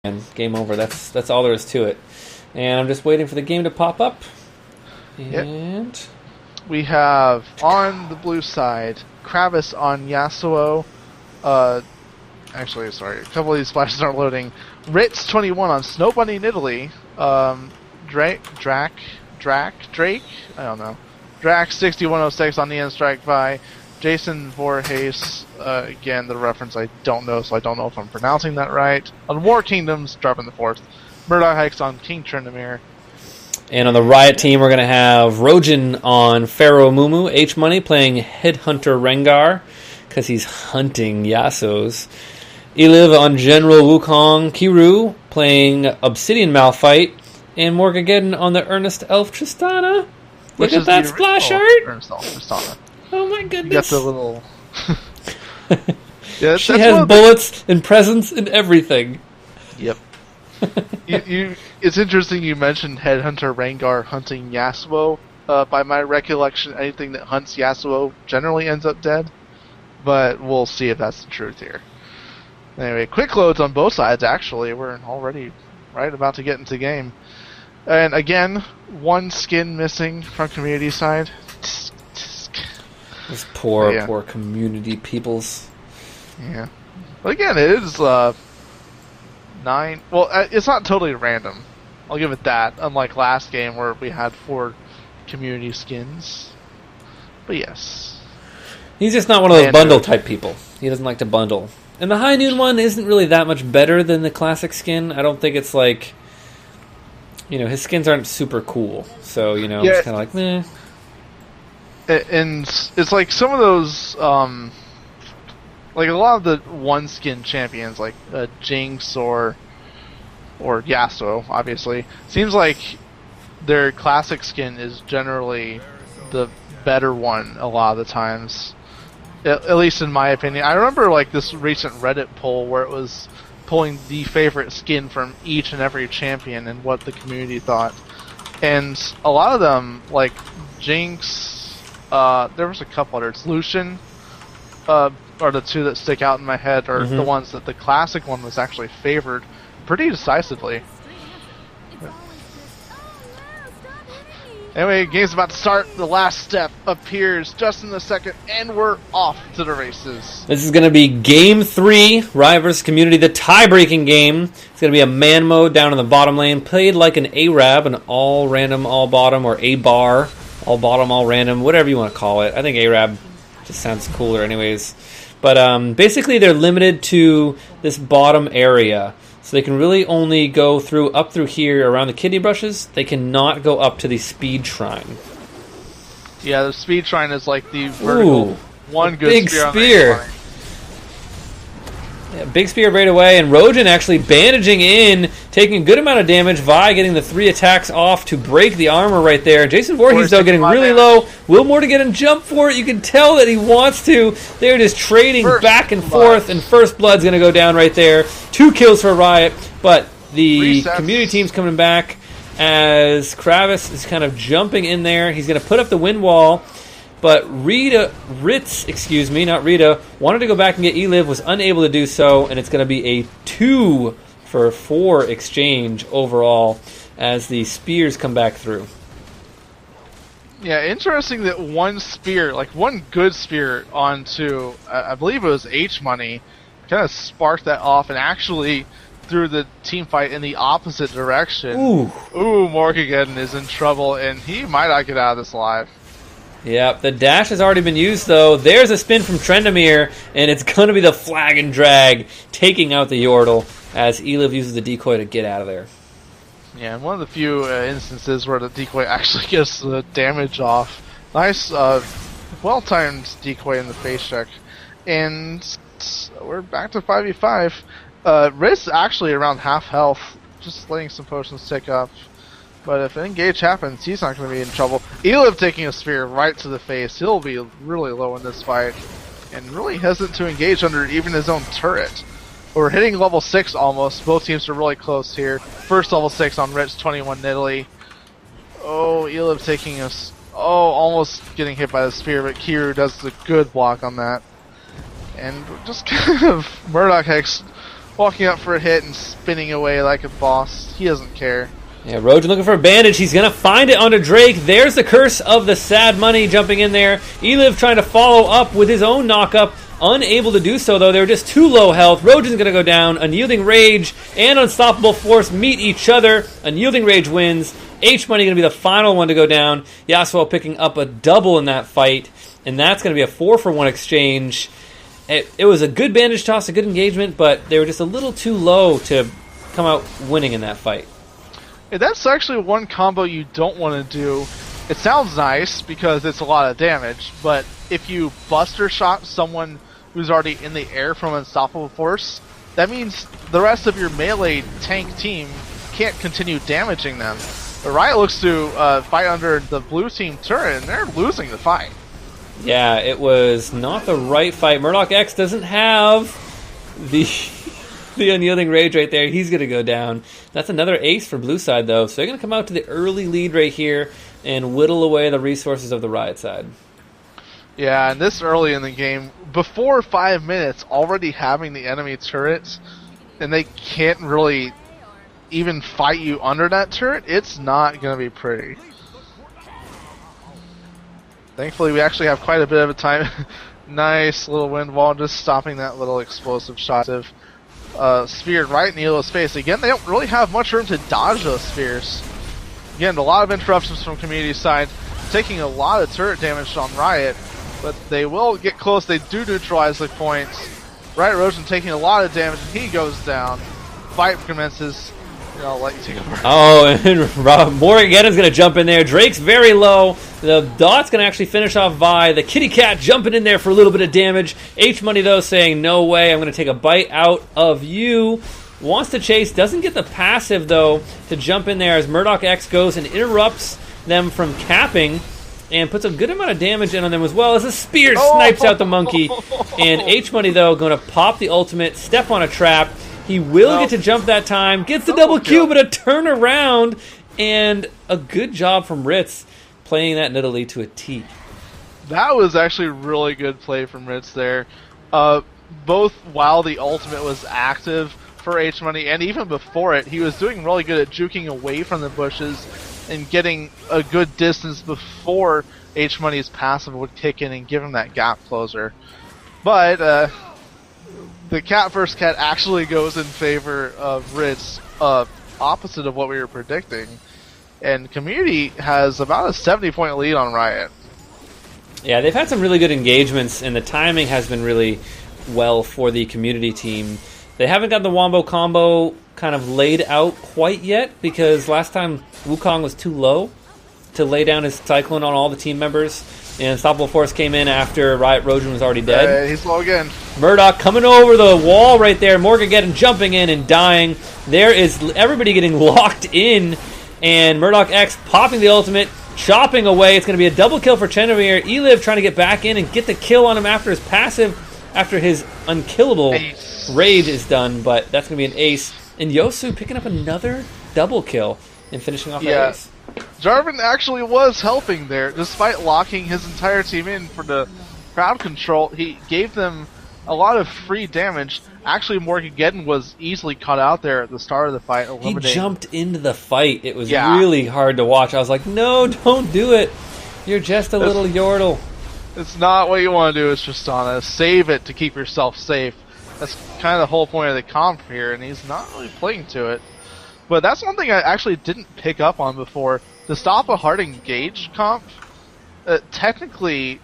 And game over. That's all there is to it. And I'm just waiting for the game to pop up. And yep. We have on the blue side Kravis on Yasuo. Actually, sorry, a couple of these flashes aren't loading. Ritz 21 on Snow Bunny in Italy. Drake. I don't know. Drax 6106 on the End Strike by Jason Voorhees. Again, the reference I don't know, so I don't know if I'm pronouncing that right. On War Kingdoms, dropping the fourth. Murdoch Hikes on King Tryndamere. And on the Riot team, we're going to have Rojin on Pharaoh Mumu. H Money playing Headhunter Rengar, because he's hunting Yasuos. Eliv on General Wukong. Kiru playing Obsidian Malphite. And Morgageddon on the Earnest Elf Tristana. Look at that splash art! Earnest Elf Tristana. Oh my goodness. You got the little... yeah, she has bullets and presents and everything. Yep. It's interesting you mentioned Headhunter Rengar hunting Yasuo. By my recollection, anything that hunts Yasuo generally ends up dead. But we'll see if that's the truth here. Anyway, quick loads on both sides, actually. We're already right about to get into the game. And again, one skin missing from community side. Those poor community peoples. Yeah. But again, it is 9. Well, it's not totally random. I'll give it that. Unlike last game where we had 4 community skins. But yes. He's just not one of those bundle type people. He doesn't like to bundle. And the High Noon one isn't really that much better than the classic skin. I don't think it's like... his skins aren't super cool. So, it's kind of like, meh. And it's like some of those... like a lot of the one skin champions, like Jinx or Yasuo, obviously, seems like their classic skin is generally the better one a lot of the times. At least in my opinion. I remember like this recent Reddit poll where it was pulling the favorite skin from each and every champion and what the community thought. And a lot of them, like Jinx, there was a couple others, Lucian, are the two that stick out in my head, are the ones that the classic one was actually favored pretty decisively. Anyway, game's about to start. The last step appears just in a second, and we're off to the races. This is going to be Game 3, Riot vs. Community, the tie-breaking game. It's going to be a man mode down in the bottom lane, played like an Arab, an all random, all bottom, or A-bar, all bottom, all random, whatever you want to call it. I think Arab just sounds cooler anyways. But basically they're limited to this bottom area. So they can really only go up through here around the kidney brushes. They cannot go up to the speed shrine. Yeah, the speed shrine is like the vertical one good big spear. Yeah, big spear right away, and Rojin actually bandaging in, taking a good amount of damage. Vi getting the 3 attacks off to break the armor right there. Jason Voorhees, though, getting really low. Will Morgan get a jump for it. You can tell that he wants to. They're just trading back and forth, and First Blood's going to go down right there. 2 kills for Riot, but the community team's coming back as Kravis is kind of jumping in there. He's going to put up the wind wall. But Ritz, not Rita, wanted to go back and get Eliv, was unable to do so, and it's going to be a 2 for 4 exchange overall as the spears come back through. Yeah, interesting that one spear, like one good spear onto, I believe it was H Money, kind of sparked that off and actually threw the team fight in the opposite direction. Morgageddon is in trouble, and he might not get out of this alive. Yep, the dash has already been used, though. There's a spin from Tryndamere, and it's going to be the flag and drag taking out the Yordle as Eliv uses the decoy to get out of there. Yeah, and one of the few instances where the decoy actually gets the damage off. Nice, well-timed decoy in the face check. And we're back to 5v5. Riz actually around half health, just letting some potions tick up. But if an engage happens, he's not going to be in trouble. Eliv taking a spear right to the face. He'll be really low in this fight. And really hesitant to engage under even his own turret. We're hitting level 6 almost. Both teams are really close here. First level 6 on Rich 21 in Italy. Oh, Eliv taking us. Almost getting hit by the spear, but Kiru does the good block on that. And just kind of Murdoch Hex walking up for a hit and spinning away like a boss. He doesn't care. Yeah, Rojan looking for a bandage. He's going to find it onto Drake. There's the curse of the sad money jumping in there. Eliv trying to follow up with his own knock-up. Unable to do so, though. They were just too low health. Rojan's going to go down. Unyielding Rage and Unstoppable Force meet each other. Unyielding Rage wins. H-Money going to be the final one to go down. Yasuo picking up a double in that fight. And that's going to be a 4-for-1 exchange. It was a good bandage toss, a good engagement, but they were just a little too low to come out winning in that fight. Hey, that's actually one combo you don't want to do. It sounds nice because it's a lot of damage, but if you buster shot someone who's already in the air from Unstoppable Force, that means the rest of your melee tank team can't continue damaging them. But Riot looks to fight under the blue team turret, and they're losing the fight. Yeah, it was not the right fight. Murdoch X doesn't have the Unyielding Rage right there. He's going to go down. That's another ace for blue side, though. So they're going to come out to the early lead right here and whittle away the resources of the Riot side. Yeah, and this early in the game, before 5 minutes, already having the enemy turrets, and they can't really even fight you under that turret, it's not going to be pretty. Thankfully, we actually have quite a bit of a time. Nice little wind wall, just stopping that little explosive shot of spear right in the yellow space. Again, they don't really have much room to dodge those spears. Again, a lot of interruptions from community side, taking a lot of turret damage on Riot, but they will get close. They do neutralize the points. Riot Rojan taking a lot of damage, and he goes down. Fight commences. I'll let you take over. Oh, and Morgan's going to jump in there. Drake's very low. The Dot's going to actually finish off Vi. The Kitty Cat jumping in there for a little bit of damage. H-Money, though, saying, no way, I'm going to take a bite out of you. Wants to chase. Doesn't get the passive, though, to jump in there as Murdoch X goes and interrupts them from capping and puts a good amount of damage in on them as well as a spear snipes out the monkey. And H-Money, though, going to pop the ultimate, step on a trap. He will get to jump that time, gets the double Q, but a turnaround, and a good job from Ritz playing that Nidalee to a T. That was actually really good play from Ritz there. Both while the ultimate was active for H-Money and even before it, he was doing really good at juking away from the bushes and getting a good distance before H-Money's passive would kick in and give him that gap closer. But the cat versus cat actually goes in favor of Ritz, opposite of what we were predicting. And Community has about a 70-point lead on Riot. Yeah, they've had some really good engagements, and the timing has been really well for the Community team. They haven't got the Wombo combo kind of laid out quite yet, because last time Wukong was too low to lay down his Cyclone on all the team members. And Unstoppable Force came in after Riot Rojan was already dead. He's low again. Murdoch coming over the wall right there. Morgan jumping in and dying. There is everybody getting locked in. And Murdoch X popping the ultimate, chopping away. It's going to be a double kill for Chenevere. Eliv trying to get back in and get the kill on him after his passive, after his unkillable rage is done. But that's going to be an ace. And Yosu picking up another double kill and finishing off that ace. Jarvan actually was helping there, despite locking his entire team in for the crowd control. He gave them a lot of free damage. Actually, Morgan was easily caught out there at the start of the fight. He jumped into the fight. It was really hard to watch. I was like, no, don't do it. You're just a little yordle. It's not what you want to do, it's Tristana. Save it to keep yourself safe. That's kind of the whole point of the comp here, and he's not really playing to it. But that's one thing I actually didn't pick up on before. To stop a hard engage comp, technically,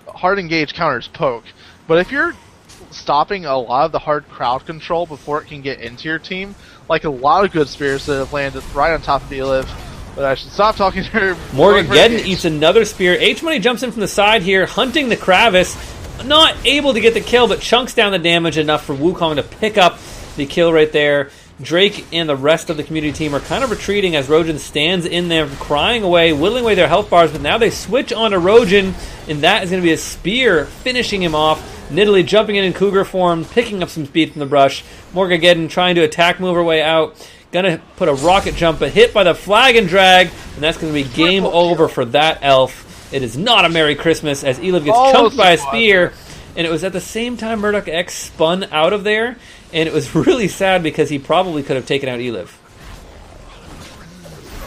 hard engage counters poke. But if you're stopping a lot of the hard crowd control before it can get into your team, like a lot of good spears that have landed right on top of Eliv. But I should stop talking to her. Morgan eats another spear. H-Money jumps in from the side here, hunting the Kravis. Not able to get the kill, but chunks down the damage enough for Wukong to pick up the kill right there. Drake and the rest of the Community team are kind of retreating as Rojan stands in there crying away, whittling away their health bars, but now they switch onto Rojan, and that is going to be a spear finishing him off. Nidalee jumping in Cougar form, picking up some speed from the brush. Morgan trying to attack, move her way out. Gonna put a rocket jump, but hit by the flag and drag, and that's going to be game over for that elf. It is not a Merry Christmas as Eliv gets chunked by a spear, and it was at the same time Murdoch X spun out of there, and it was really sad because he probably could have taken out Eliv.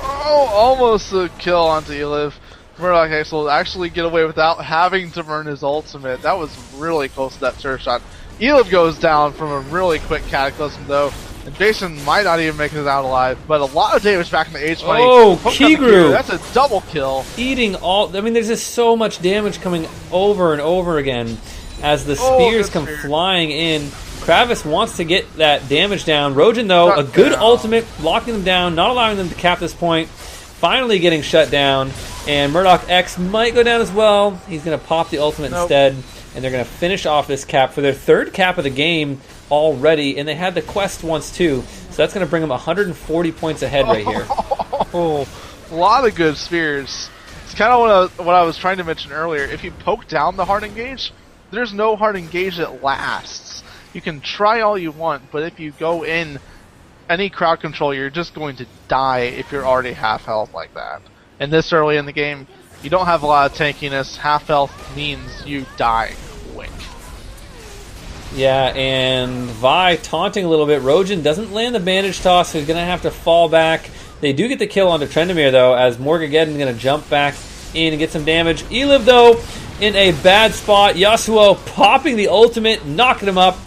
Oh, almost a kill onto Eliv. Murdoch X will actually get away without having to burn his ultimate. That was really close to that turret shot. Eliv goes down from a really quick Cataclysm though, and Jason might not even make it out alive, but a lot of damage back in the H money. Oh, Kigru! That's a double kill. Eating all... I mean, there's just so much damage coming over and over again as the spears come flying in. Kravis wants to get that damage down. Rojan, though, a good ultimate, locking them down, not allowing them to cap this point. Finally getting shut down, and Murdoch X might go down as well. He's going to pop the ultimate instead, and they're going to finish off this cap for their third cap of the game already, and they had the quest once too, so that's going to bring them 140 points ahead right here. Oh, a lot of good spears. It's kind of what I was trying to mention earlier. If you poke down the hard engage, there's no hard engage that lasts. You can try all you want, but if you go in any crowd control, you're just going to die if you're already half health like that. And this early in the game, you don't have a lot of tankiness. Half health means you die quick. Yeah, and Vi taunting a little bit. Rojan doesn't land the bandage toss, so he's going to have to fall back. They do get the kill onto Trendemir, though, as Morgageddon's going to jump back in and get some damage. Eliv, though, in a bad spot. Yasuo popping the ultimate, knocking him up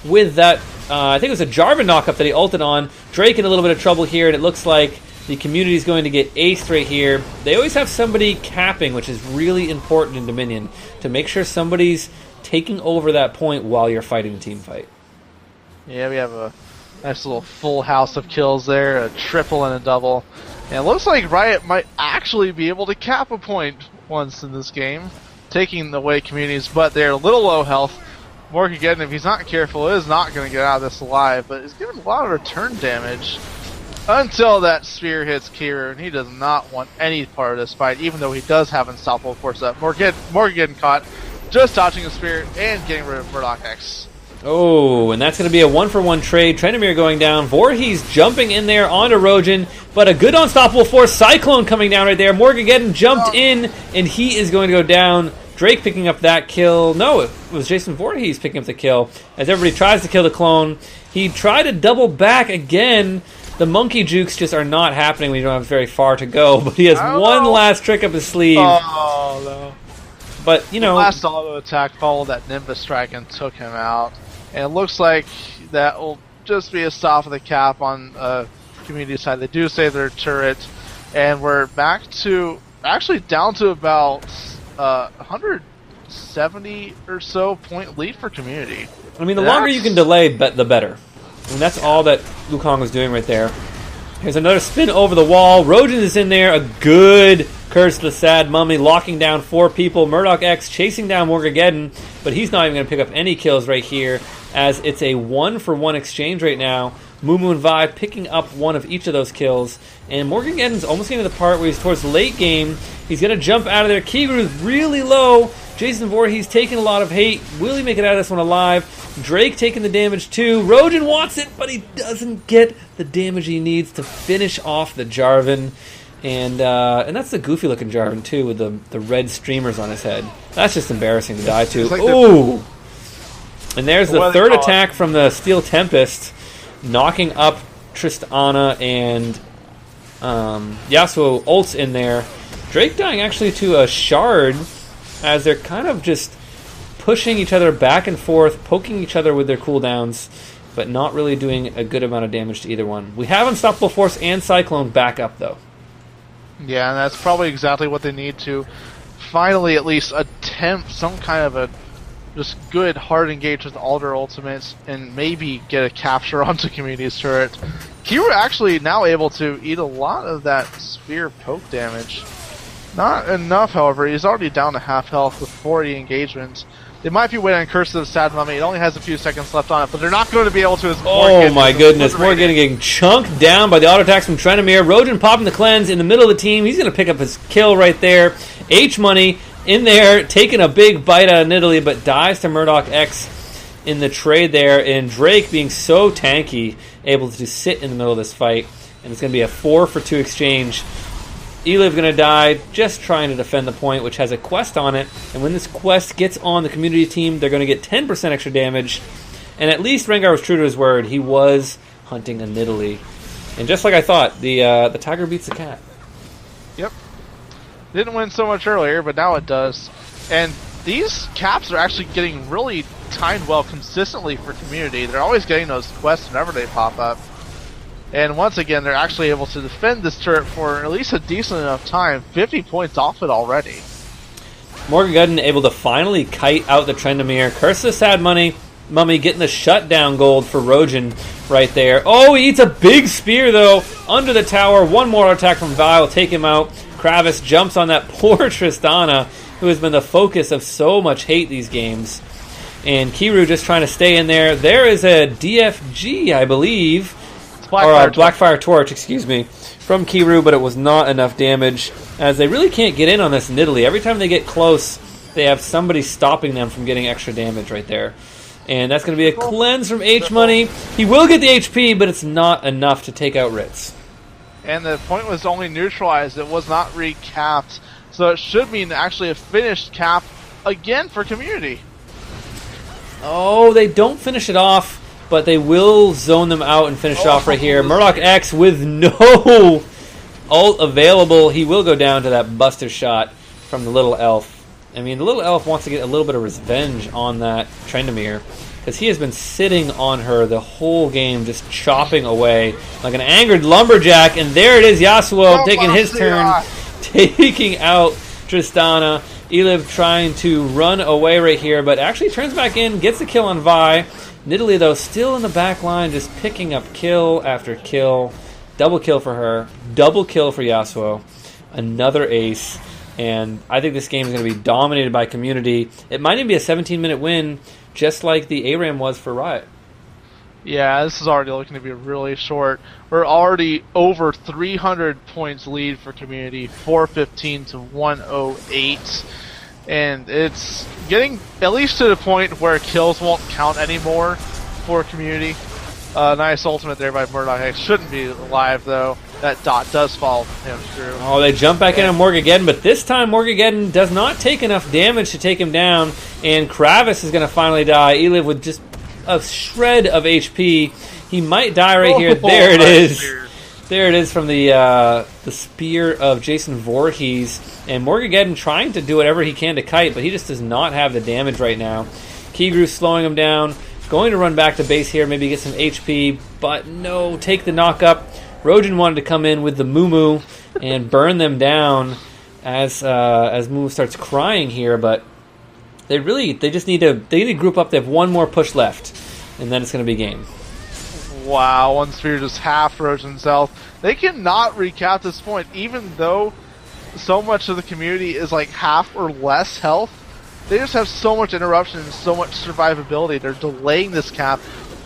with that, I think it was a Jarvan knockup that he ulted on. Drake in a little bit of trouble here, and it looks like the community is going to get aced right here. They always have somebody capping, which is really important in Dominion, to make sure somebody's taking over that point while you're fighting the team fight. Yeah, we have a nice little full house of kills there, a triple and a double. And it looks like Riot might actually be able to cap a point once in this game, taking away communities, but they're a little low health. Morgageddon, if he's not careful, is not going to get out of this alive, but he's getting a lot of return damage until that spear hits Kira, and he does not want any part of this fight, even though he does have Unstoppable Force up. Morgageddon caught, just dodging a spear and getting rid of Murdoch X. Oh, and that's going to be a one-for-one trade. Trendemir going down. Voorhees jumping in there onto Rojan, but a good Unstoppable Force. Cyclone coming down right there. Morgageddon jumped in, and he is going to go down. Drake picking up that kill. No, it was Jason Voorhees picking up the kill. As everybody tries to kill the clone, he tried to double back again. The monkey jukes just are not happening when you don't have very far to go. But he has one last trick up his sleeve. Oh, no. But, you know... The last auto attack followed that Nimbus strike and took him out. And it looks like that will just be a stop of the cap on community side. They do save their turret. And we're back to... Actually down to about... 170 or so point lead for community. I mean, the longer you can delay, the better. And that's all that Wukong was doing right there. Here's another spin over the wall. Rojan is in there. A good Curse of the Sad Mummy, locking down 4 people. Murdoch X chasing down Morgageddon, but he's not even going to pick up any kills right here, as it's a 1-for-1 exchange right now. Mumu and Vi picking up one of each of those kills. And Morgageddon's almost getting to the part where he's towards the late game. He's going to jump out of there. Kigru's really low. Jason Voorhees taking a lot of hate. Will he make it out of this one alive? Drake taking the damage too. Rojan wants it, but he doesn't get the damage he needs to finish off the Jarvan. And that's the goofy looking Jarvan too, with the red streamers on his head. That's just embarrassing to die to. Like ooh! And there's the third attack from the Steel Tempest, knocking up Tristana, and Yasuo ults in there. Drake dying actually to a shard, as they're kind of just pushing each other back and forth, poking each other with their cooldowns, but not really doing a good amount of damage to either one. We have Unstoppable Force and Cyclone back up, though. Yeah, and that's probably exactly what they need to finally at least attempt some kind of a just good hard engage with Alder ultimates and maybe get a capture onto Community's turret. Kira actually now able to eat a lot of that spear poke damage. Not enough, however. He's already down to half health with 40 engagements. They might be waiting on Curse of the Sad Mummy. It only has a few seconds left on it, but they're not going to be able to. As oh my goodness, Morgan getting chunked down by the auto attacks from Trendemir. Rojan popping the cleanse in the middle of the team. He's going to pick up his kill right there. H-Money in there, taking a big bite out of Nidalee, but dies to Murdoch X in the trade there. And Drake being so tanky, able to sit in the middle of this fight. And it's going to be a 4-for-2 exchange. Eliv going to die just trying to defend the point, which has a quest on it. And when this quest gets on the community team, they're going to get 10% extra damage. And at least Rengar was true to his word. He was hunting a Nidalee. And just like I thought, the tiger beats the cat. Yep. Didn't win so much earlier, but now it does. And these caps are actually getting really timed well consistently for community. They're always getting those quests whenever they pop up. And once again, they're actually able to defend this turret for at least a decent enough time. 50 points off it already. Morgan able to finally kite out the Tryndamere. Curse the Sad Mummy getting the shutdown gold for Rojan right there. Oh, he eats a big spear, though, under the tower. One more attack from Vi will take him out. Kravis jumps on that poor Tristana, who has been the focus of so much hate these games. And Kiru just trying to stay in there. There is a DFG, I believe. Blackfire Torch, excuse me, from Kiru, but it was not enough damage, as they really can't get in on this Nidalee. Every time they get close, they have somebody stopping them from getting extra damage right there. And that's going to be a cleanse from H-Money. He will get the HP, but it's not enough to take out Ritz. And the point was only neutralized. It was not recapped. So it should mean actually a finished cap again for community. Oh, they don't finish it off, but they will zone them out and finish it off right here. Murdoch X with no ult available. He will go down to that Buster shot from the little elf. I mean, the little elf wants to get a little bit of revenge on that Tryndamere, because he has been sitting on her the whole game, just chopping away like an angered lumberjack. And there it is, Yasuo taking his turn, taking out Tristana. Eliv trying to run away right here, but actually turns back in, gets the kill on Vi. Nidalee, though, still in the back line, just picking up kill after kill. Double kill for her, double kill for Yasuo. Another ace. And I think this game is going to be dominated by community. It might even be a 17-minute win, just like the ARAM was for Riot. Yeah, this is already looking to be really short. We're already over 300 points lead for community, 415 to 108. And it's getting at least to the point where kills won't count anymore for community. Nice ultimate there by Murdoch X. Shouldn't be alive, though. That dot does fall him through. Oh, they jump back in on Morgageddon, but this time Morgageddon does not take enough damage to take him down, and Kravis is going to finally die. Eliv with just a shred of HP. He might die right here. There it is. There it is from the spear of Jason Voorhees. And Morgageddon trying to do whatever he can to kite, but he just does not have the damage right now. Kigru slowing him down. Going to run back to base here, maybe get some HP, but no, take the knock up. Rojan wanted to come in with the Moo and burn them down as Moo starts crying here, but they just need to group up. They have one more push left, and then it's going to be game. Wow, one spear just half Rojan's health. They cannot recap this point, even though so much of the community is like half or less health. They just have so much interruption and so much survivability. They're delaying this cap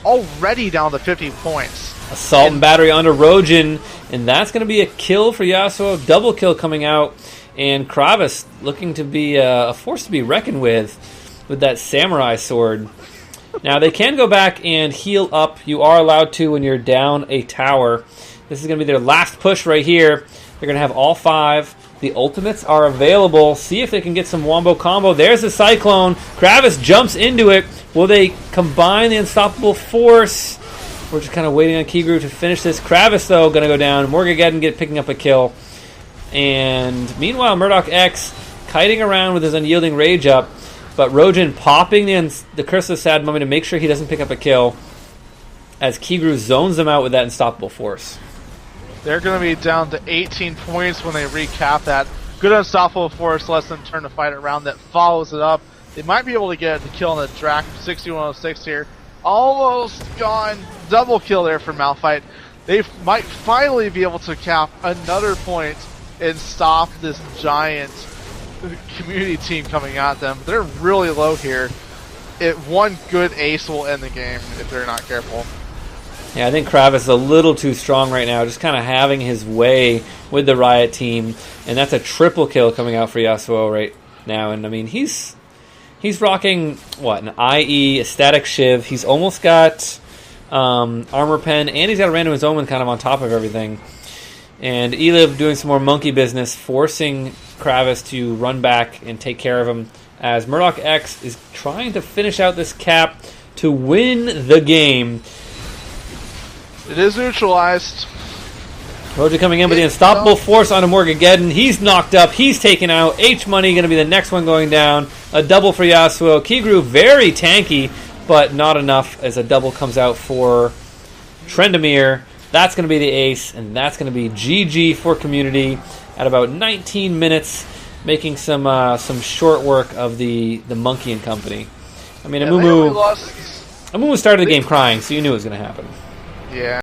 already down to 50 points. Assault and battery onto Rojan, and that's going to be a kill for Yasuo. Double kill coming out, and Kravis looking to be a force to be reckoned with that samurai sword. Now, they can go back and heal up. You are allowed to when you're down a tower. This is going to be their last push right here. They're going to have all 5. The ultimates are available. See if they can get some wombo combo. There's the Cyclone. Kravis jumps into it. Will they combine the unstoppable force? We're just kind of waiting on Kigru to finish this. Kravis, though, going to go down. Morgageddon picking up a kill. And meanwhile, Murdoch X kiting around with his unyielding rage up. But Rojan popping the Curse of the Sad Mummy to make sure he doesn't pick up a kill, as Kigru zones them out with that unstoppable force. They're going to be down to 18 points when they recap that. Good unstoppable force lets them turn the fight around that follows it up. They might be able to get the kill on the Drac 6106 here. Almost gone. Double kill there for Malphite. They might finally be able to cap another point and stop this giant community team coming at them. They're really low here. One good ace will end the game if they're not careful. Yeah, I think Kravis is a little too strong right now, just kind of having his way with the Riot team, and that's a triple kill coming out for Yasuo right now. And I mean, he's rocking an IE, a static shiv. He's almost got armor pen, and he's got a random omen kind of on top of everything. And Eliv doing some more monkey business, forcing Kravis to run back and take care of him, as Murdoch X is trying to finish out this cap. to win the game. It is neutralized. Roja coming in with the unstoppable force onto Morgageddon. He's knocked up. He's taken out. H-Money going to be the next one going down. A double for Yasuo. Kigru very tanky, but not enough as a double comes out for Trendamir. That's going to be the ace, and that's going to be GG for Community at about 19 minutes, making some short work of the Monkey and Company. I mean, Amumu started the game crying, so you knew it was going to happen. Yeah.